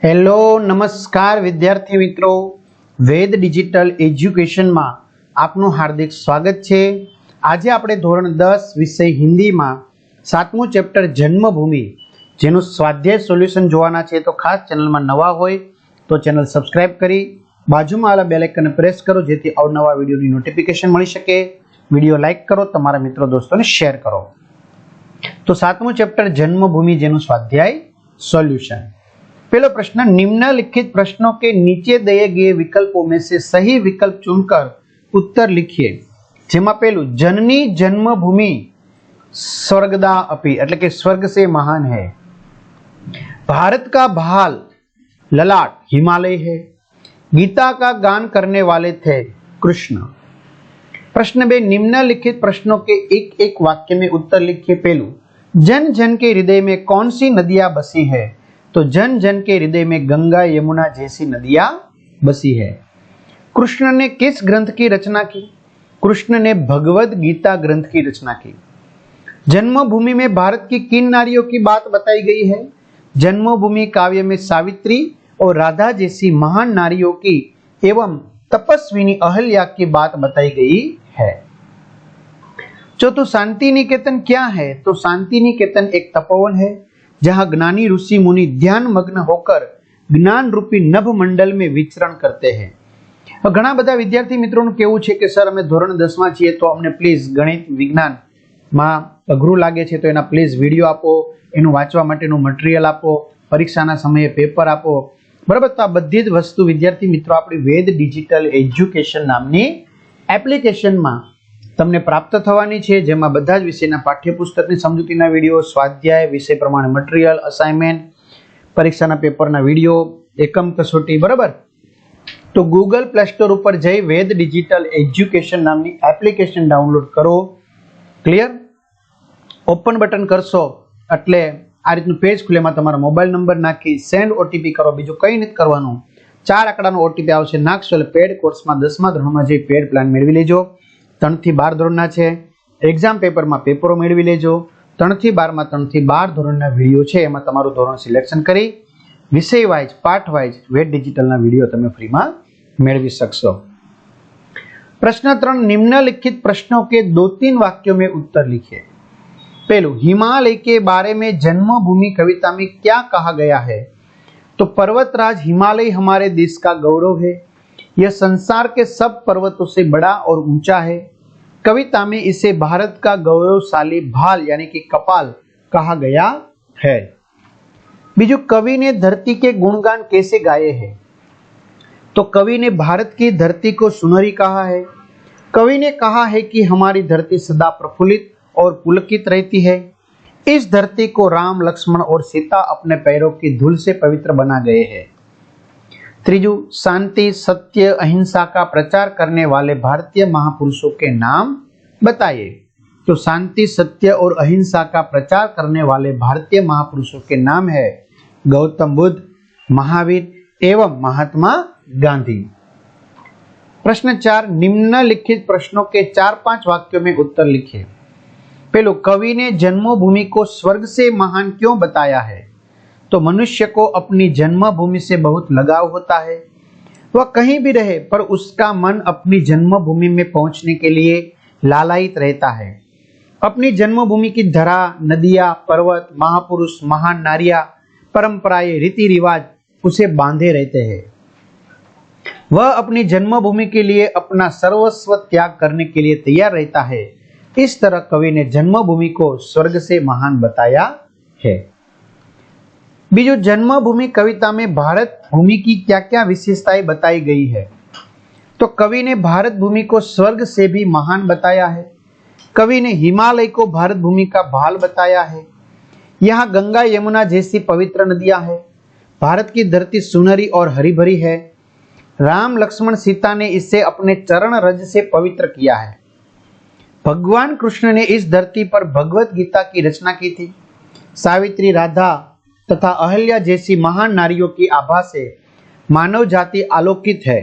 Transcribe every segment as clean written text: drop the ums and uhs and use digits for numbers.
Hello नमस्कार विद्यार्थी मित्रों, वेद डिजिटल एज्युकेशन में आपનું हार्दिक स्वागत है। आज આપણે ધોરણ 10 વિષય हिंदी में 7મું ચેપ્ટર जन्मभूमि જેનું સ્વાધ્યાય સોલ્યુશન જોવાના છે। તો ખાસ ચેનલ માં નવા હોય તો ચેનલ સબસ્ક્રાઇબ કરી બાજુમાં આવેલા બેલ આઇકનને પ્રેસ કરો જેથી અવનવા વિડિયોની નોટિફિકેશન મળી શકે। વિડિયો લાઈક કરો, તમારા મિત્રો દોસ્તોને શેર કરો। तो 7મું ચેપ્ટર जन्मभूमि જેનું સ્વાધ્યાય સોલ્યુશન। पहला प्रश्न, निम्नलिखित प्रश्नों के नीचे दिए गए विकल्पों में से सही विकल्प चुनकर उत्तर लिखिए। जेमा पहलू, जननी जन्मभूमि स्वर्गदा अपि એટલે કે स्वर्ग से महान है। भारत का भाल ललाट हिमालय है। गीता का गान करने वाले थे कृष्ण। प्रश्न 2, निम्नलिखित प्रश्नों के एक एक वाक्य में उत्तर लिखिए। पहलू, जन जन के हृदय में कौन सी नदियां बसी है? तो जन जन के हृदय में गंगा यमुना जैसी नदियां बसी है। कृष्ण ने किस ग्रंथ की रचना की? कृष्ण ने भगवद गीता ग्रंथ की रचना की। जन्मभूमि में भारत की किन नारियों की बात बताई गई है? जन्मभूमि काव्य में सावित्री और राधा जैसी महान नारियों की एवं तपस्विनी अहल्या की बात बताई गई है। चौथो, शांति निकेतन क्या है? तो शांति निकेतन एक तपोवन है जहां ज्ञानी ऋषि मुनि ध्यान मग्न होकर ज्ञान रूपी नभ मंडल में विचरण करते हैं। घना बधा विद्यार्थी मित्रों केवुं छे के सर अमे धोरण 10 में छीए तो अमने प्लीज गणित विज्ञान में अघरू लागे छे तो एना प्लीज विडियो आपो, एनु वांचवा माटेनुं मटीरियल आपो, परीक्षाना समये पेपर आपो, बराबर। तो आ बधी ज वस्तु विद्यार्थी मित्रों आपणी वेद डिजिटल एज्युकेशन नामनी एप्लिकेशन में તમને પ્રાપ્ત થવાની છે, જેમાં બધા જ વિષયના પાઠ્યપુસ્તકની સમજૂતીના વિડિયો, સ્વાધ્યાય, વિષય પ્રમાણે મટીરીયલ, અસાઇનમેન્ટ, પરીક્ષાના પેપરના વિડિયો, એકમ કસોટી, બરાબર। તો ગૂગલ પ્લે સ્ટોર ઉપર જઈ વેદ ડિજિટલ એજ્યુકેશન નામની એપ્લિકેશન ડાઉનલોડ કરો। ક્લિયર? ઓપન બટન કરશો એટલે આ રીતનું પેજ ખુલે, એમાં તમારો મોબાઈલ નંબર નાખી સેન્ડ ઓટીપી કરો, બીજું કંઈ નથી કરવાનું। 4 આંકડાનો ઓટીપી આવશે, નાખશો એટલે પેડ કોર્સમાં 10મા ધોરણમાં જઈ પેડ પ્લાન મેળવી લેજો। 3 થી 12 ધોરણના છે। એક્ઝામ પેપરમાં પેપરો મેળવી લેજો। 3 થી 12 માં 3 થી 12 ધોરણના વિડિયો છે, એમાં તમારું ધોરણ સિલેક્શન કરી વિષય વાઇઝ, પાઠ વાઇઝ વેદ ડિજિટલના વિડિયો તમે ફ્રીમાં મેળવી શકશો। प्रश्न 3, निम्नलिखित प्रश्नों के 2-3 वाक्यों में उत्तर लिखिए। पहलू, हिमालय के बारे में जन्मभूमि कविता में क्या कहा गया है? तो पर्वतराज हिमालय हमारे देश का गौरव है। यह संसार के सब पर्वतों से बड़ा और ऊंचा है। कविता में इसे भारत का गौरवशाली भाल यानी कि कपाल कहा गया है। बीजू, कवि ने धरती के गुणगान कैसे गाए हैं? तो कवि ने भारत की धरती को सुनहरी कहा है। कवि ने कहा है कि हमारी धरती सदा प्रफुल्लित और पुलकित रहती है। इस धरती को राम, लक्ष्मण और सीता अपने पैरों की धूल से पवित्र बना गए हैं। त्रीजू, शांति, सत्य, अहिंसा का प्रचार करने वाले भारतीय महापुरुषों के नाम बताइए। तो शांति, सत्य और अहिंसा का प्रचार करने वाले भारतीय महापुरुषों के नाम है गौतम बुद्ध, महावीर एवं महात्मा गांधी। प्रश्न 4, निम्नलिखित प्रश्नों के 4-5 वाक्यों में उत्तर लिखिए। पहलो, कवि ने जन्मभूमि को स्वर्ग से महान क्यों बताया है? तो मनुष्य को अपनी जन्मभूमि से बहुत लगाव होता है। वह कहीं भी रहे पर उसका मन अपनी जन्मभूमि में पहुंचने के लिए लालायित रहता है। अपनी जन्मभूमि की धरा, नदियां, पर्वत, महापुरुष, महान नारियां, परंपराएं, रीति रिवाज उसे बांधे रहते हैं। वह अपनी जन्मभूमि के लिए अपना सर्वस्व त्याग करने के लिए तैयार रहता है। इस तरह कवि ने जन्मभूमि को स्वर्ग से महान बताया है। बीजू, जन्मभूमि कविता में भारत भूमि की क्या क्या विशेषताएं बताई गई है? तो कवि ने भारत भूमि को स्वर्ग से भी महान बताया है। कवि ने हिमालय को भारत भूमि का भाल बताया है। यहाँ गंगा यमुना जैसी पवित्र नदियां हैं। भारत की धरती सुनहरी और हरी भरी है। राम, लक्ष्मण, सीता ने इसे अपने चरण रज से पवित्र किया है। भगवान कृष्ण ने इस धरती पर भगवत गीता की रचना की थी। सावित्री, राधा तथा अहल्या जैसी महान नारियों की आभा से मानव जाति आलोकित है।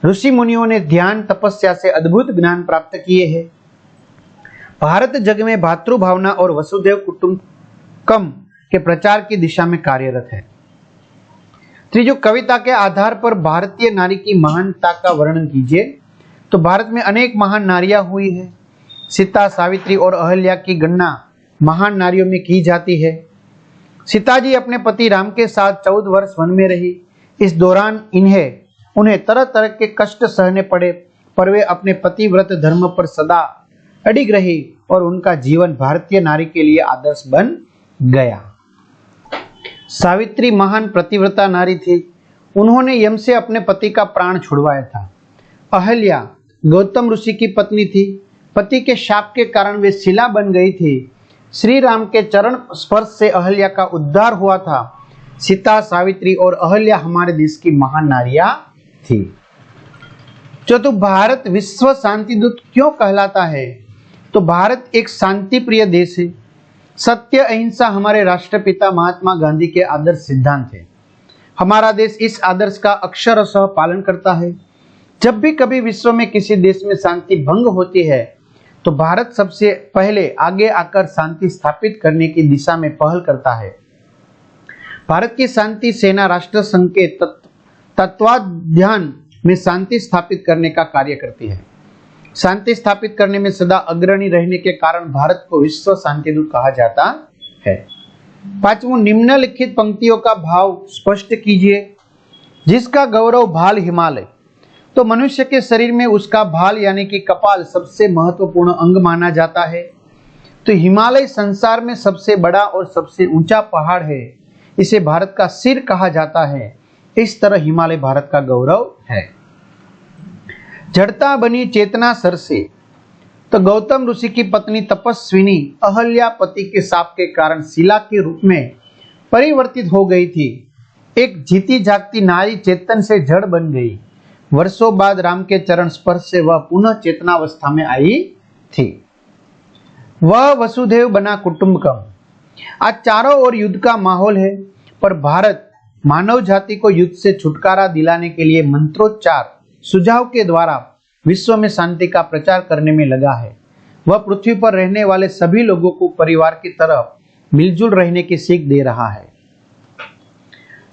ऋषि मुनियों ने ध्यान, तपस्या से अद्भुत ज्ञान प्राप्त किए हैं। भारत जग में भातृभावना और वसुधैव कुटुंबकम के प्रचार की दिशा में कार्यरत है। त्रीजो, कविता के आधार पर भारतीय नारी की महानता का वर्णन कीजिए। तो भारत में अनेक महान नारियां हुई है। सीता, सावित्री और अहल्या की गणना महान नारियों में की जाती है। सीता जी अपने पति राम के साथ 14 वर्ष वन में रही। इस दौरान उन्हें तरह तरह के कष्ट सहने पड़े, पर वे अपने पतिव्रत धर्म पर सदा अडिग रही और उनका जीवन भारतीय नारी के लिए आदर्श बन गया। सावित्री महान पतिव्रता नारी थी। उन्होंने यम से अपने पति का प्राण छुड़वाया था। अहल्या गौतम ऋषि की पत्नी थी। पति के शाप के कारण वे शिला बन गई थी। श्री राम के चरण स्पर्श से अहल्या का उद्धार हुआ था। सीता, सावित्री और अहल्या हमारे देश की महान नारियां थी। चौथो, भारत विश्व शांति दूत क्यों कहलाता है? तो भारत एक शांति प्रिय देश है। सत्य, अहिंसा हमारे राष्ट्रपिता महात्मा गांधी के आदर्श सिद्धांत है। हमारा देश इस आदर्श का अक्षरशः पालन करता है। जब भी कभी विश्व में किसी देश में शांति भंग होती है तो भारत सबसे पहले आगे आकर शांति स्थापित करने की दिशा में पहल करता है। भारत की शांति सेना राष्ट्र संघ के तत्वाधान में शांति स्थापित करने का कार्य करती है। शांति स्थापित करने में सदा अग्रणी रहने के कारण भारत को विश्व शांति दूत कहा जाता है। पांचवों, निम्नलिखित पंक्तियों का भाव स्पष्ट कीजिए। जिसका गौरव भाल हिमालय। तो मनुष्य के शरीर में उसका भाल यानी कि कपाल सबसे महत्वपूर्ण अंग माना जाता है। तो हिमालय संसार में सबसे बड़ा और सबसे ऊंचा पहाड़ है। इसे भारत का सिर कहा जाता है। इस तरह हिमालय भारत का गौरव है। जड़ता बनी चेतना सरसे। तो गौतम ऋषि की पत्नी तपस्विनी अहल्या पति के शाप के कारण शिला के रूप में परिवर्तित हो गई थी। एक जीती जागती नारी चेतन से जड़ बन गई। वर्षों बाद राम के चरण स्पर्श से वह पुनः चेतनावस्था में आई थी। वह वसुधैव बना कुटुंबकम। आज चारों ओर युद्ध का माहौल है, पर भारत मानव जाति को युद्ध से छुटकारा दिलाने के लिए मंत्रोच्चार सुझाव के द्वारा विश्व में शांति का प्रचार करने में लगा है। वह पृथ्वी पर रहने वाले सभी लोगों को परिवार की तरह मिलजुल रहने की सीख दे रहा है।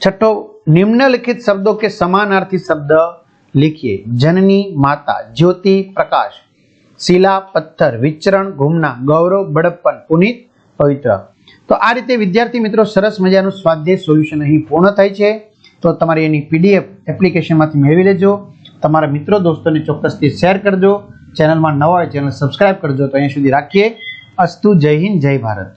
छठो, निम्नलिखित शब्दों के समानार्थी शब्द लिखिए। जननी, माता, ज्योति, प्रकाश, शिला, पत्थर, विचरण, घूमना, गौरव, बड़प्पन, पुनीत, पवित्र। तो आ रीते विद्यार्थी मित्रों सरस मजाનું સ્વાધ્યાય સોલ્યુશન અહીં પૂર્ણ થાય છે। તો તમારે એની પીડીએફ એપ્લિકેશનમાંથી મેળવી લેજો। તમારા મિત્રો દોસ્તોને ચોક્કસથી શેર કરજો। ચેનલમાં નવા હોય ચેનલ સબસ્ક્રાઇબ કરજો। તો અહીંયા સુધી રાખીએ। અસ્તુ, જય હિન્દ, જય ભારત।